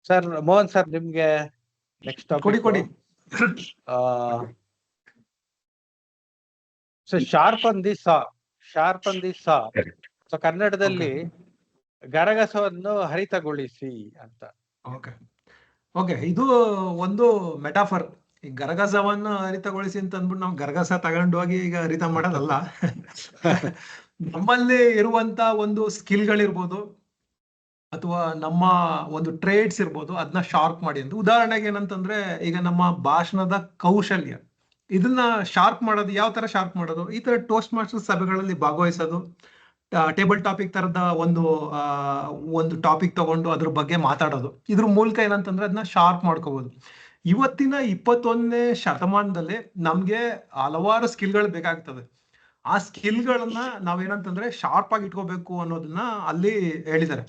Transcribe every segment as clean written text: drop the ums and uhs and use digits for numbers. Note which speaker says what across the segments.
Speaker 1: Sir Mohan sir, ನಿಮ್ಗೆ next
Speaker 2: ಕೊಡಿ
Speaker 1: topic.
Speaker 2: ಕೊಡಿ.
Speaker 1: So sharp on the saw, sharp on the saw. So ಕನ್ನಡದಲ್ಲಿ ಗರಗಸವನ್ನು ಹರಿತಗೊಳಿಸಿ ಅಂತ.
Speaker 2: ಓಕೆ ಓಕೆ, ಇದು ಒಂದು ಮೆಟಾಫರ್. ಈ ಗರಗಸವನ್ನ ಹರಿತಗೊಳಿಸಿ ಅಂತ ಅಂದ್ಬಿಟ್ಟು ನಾವು ಗರಗಸ ತಗೊಂಡು ಹೋಗಿ ಈಗ ಹರಿತ ಮಾಡೋದಲ್ಲ. ನಮ್ಮಲ್ಲಿ ಇರುವಂತ ಒಂದು ಸ್ಕಿಲ್ಗಳಿರ್ಬೋದು ಅಥವಾ ನಮ್ಮ ಒಂದು ಟ್ರೇಡ್ಸ್ ಇರ್ಬೋದು, ಅದನ್ನ ಶಾರ್ಪ್ ಮಾಡಿ ಅಂತ. ಉದಾಹರಣೆಗೆ ಏನಂತಂದ್ರೆ, ಈಗ ನಮ್ಮ ಭಾಷಣದ ಕೌಶಲ್ಯ, ಇದನ್ನ ಶಾರ್ಪ್ ಮಾಡೋದು ಯಾವ ತರ ಶಾರ್ಪ್ ಮಾಡೋದು? ಈ ತರ ಟೋಸ್ಟ್ ಮಾಸ್ಟರ್ ಸಭೆಗಳಲ್ಲಿ ಭಾಗವಹಿಸೋದು, ಟೇಬಲ್ ಟಾಪಿಕ್ ತರದ ಒಂದು ಟಾಪಿಕ್ ತಗೊಂಡು ಅದ್ರ ಬಗ್ಗೆ ಮಾತಾಡೋದು. ಇದ್ರ ಮೂಲಕ ಏನಂತಂದ್ರೆ ಅದನ್ನ ಶಾರ್ಪ್ ಮಾಡ್ಕೋಬಹುದು. ಇವತ್ತಿನ 21ನೇ ಶತಮಾನದಲ್ಲಿ ನಮ್ಗೆ ಹಲವಾರು ಸ್ಕಿಲ್ಗಳು ಬೇಕಾಗ್ತದೆ. ಆ ಸ್ಕಿಲ್ಗಳನ್ನ ನಾವೇನಂತಂದ್ರೆ ಶಾರ್ಪ್ ಆಗಿ ಇಟ್ಕೋಬೇಕು ಅನ್ನೋದನ್ನ ಅಲ್ಲಿ ಹೇಳಿದ್ದಾರೆ.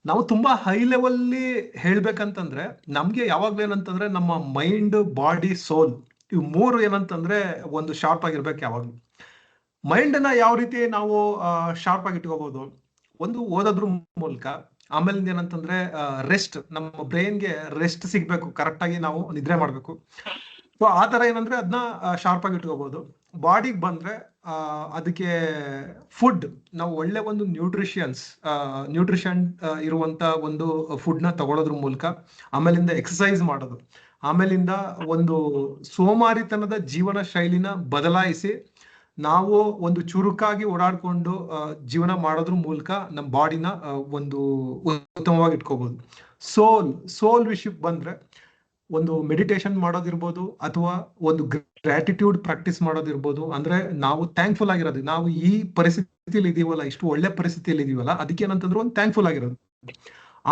Speaker 2: ನಾವು ತುಂಬಾ ಹೈ ಲೆವೆಲ್ಲಿ ಹೇಳ್ಬೇಕಂತಂದ್ರೆ ನಮ್ಗೆ ಯಾವಾಗ್ಲೂ ಏನಂತಂದ್ರೆ ನಮ್ಮ ಮೈಂಡ್, ಬಾಡಿ, ಸೋಲ್, ಇವು ಮೂರು ಏನಂತಂದ್ರೆ ಒಂದು ಶಾರ್ಪ್ ಆಗಿರ್ಬೇಕು ಯಾವಾಗ್ಲೂ. ಮೈಂಡ್ ನ ಯಾವ ರೀತಿ ನಾವು ಶಾರ್ಪ್ ಆಗಿ ಇಟ್ಕೋಬಹುದು? ಒಂದು ಓದೋದ್ರ ಮೂಲಕ, ಆಮೇಲೆ ಏನಂತಂದ್ರೆ ರೆಸ್ಟ್, ನಮ್ಮ ಬ್ರೈನ್ಗೆ ರೆಸ್ಟ್ ಸಿಗ್ಬೇಕು, ಕರೆಕ್ಟ್ ಆಗಿ ನಾವು ನಿದ್ರೆ ಮಾಡ್ಬೇಕು. ಸೊ ಆ ತರ ಏನಂದ್ರೆ ಅದನ್ನ ಶಾರ್ಪ್ ಆಗಿ ಇಟ್ಕೋಬಹುದು. ಬಾಡಿಗೆ ಬಂದ್ರೆ ಅದಕ್ಕೆ ಫುಡ್, ನಾವು ಒಳ್ಳೆ ಒಂದು ನ್ಯೂಟ್ರಿಷನ್ ಇರುವಂತ ಒಂದು ಫುಡ್ ನ ತಗೊಳ್ಳೋದ್ರ ಮೂಲಕ, ಆಮೇಲಿಂದ ಎಕ್ಸಸೈಸ್ ಮಾಡೋದು, ಆಮೇಲಿಂದ ಒಂದು ಸೋಮಾರಿತನದ ಜೀವನ ಶೈಲಿನ ಬದಲಾಯಿಸಿ ನಾವು ಒಂದು ಚುರುಕಾಗಿ ಓಡಾಡ್ಕೊಂಡು ಜೀವನ ಮಾಡೋದ್ರ ಮೂಲಕ ನಮ್ಮ ಬಾಡಿನ ಒಂದು ಉತ್ತಮವಾಗಿ ಇಟ್ಕೋಬಹುದು. ಸೋಲ್ ವಿಷಯಕ್ಕೆ ಬಂದ್ರೆ ಒಂದು ಮೆಡಿಟೇಷನ್ ಮಾಡೋದಿರ್ಬೋದು, ಅಥವಾ ಒಂದು ಗ್ರಾಟಿಟ್ಯೂಡ್ ಪ್ರಾಕ್ಟೀಸ್ ಮಾಡೋದಿರ್ಬೋದು. ಅಂದ್ರೆ ನಾವು ಥ್ಯಾಂಕ್ಫುಲ್ ಆಗಿರೋದು, ನಾವು ಈ ಪರಿಸ್ಥಿತಿಯಲ್ಲಿ ಇದೀವಲ್ಲ, ಇಷ್ಟು ಒಳ್ಳೆ ಪರಿಸ್ಥಿತಿಯಲ್ಲಿ ಇದೀವಲ್ಲ, ಅದಕ್ಕೆ ಏನಂತಂದ್ರೆ ಒಂದು ಥ್ಯಾಂಕ್ಫುಲ್ ಆಗಿರೋದು.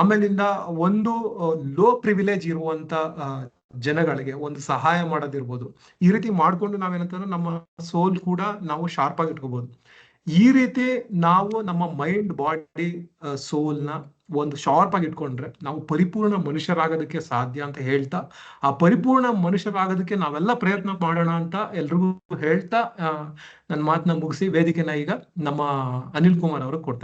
Speaker 2: ಆಮೇಲಿಂದ ಒಂದು ಲೋ ಪ್ರಿವಿಲೇಜ್ ಇರುವಂತ ಜನಗಳಿಗೆ ಒಂದು ಸಹಾಯ ಮಾಡೋದಿರ್ಬೋದು. ಈ ರೀತಿ ಮಾಡ್ಕೊಂಡು ನಾವೇನಂತಂದ್ರೆ ನಮ್ಮ ಸೋಲ್ ಕೂಡ ನಾವು ಶಾರ್ಪ್ ಆಗಿ ಇಟ್ಕೋಬಹುದು. ಈ ರೀತಿ ನಾವು ನಮ್ಮ ಮೈಂಡ್, ಬಾಡಿ, ಸೋಲ್ನ ಒಂದು ಶಾರ್ಪ್ ಆಗಿ ಇಟ್ಕೊಂಡ್ರೆ ನಾವು ಪರಿಪೂರ್ಣ ಮನುಷ್ಯರಾಗೋದಕ್ಕೆ ಸಾಧ್ಯ ಅಂತ ಹೇಳ್ತಾ, ಆ ಪರಿಪೂರ್ಣ ಮನುಷ್ಯರಾಗೋದಕ್ಕೆ ನಾವೆಲ್ಲ ಪ್ರಯತ್ನ ಮಾಡೋಣ ಅಂತ ಎಲ್ರಿಗೂ ಹೇಳ್ತಾ ನನ್ನ ಮಾತನ್ನ ಮುಗಿಸಿ ವೇದಿಕೆನ ಈಗ ನಮ್ಮ ಅನಿಲ್ ಕುಮಾರ್ ಅವರು ಕೊಡ್ತಾ ಇದ್ದೀನಿ.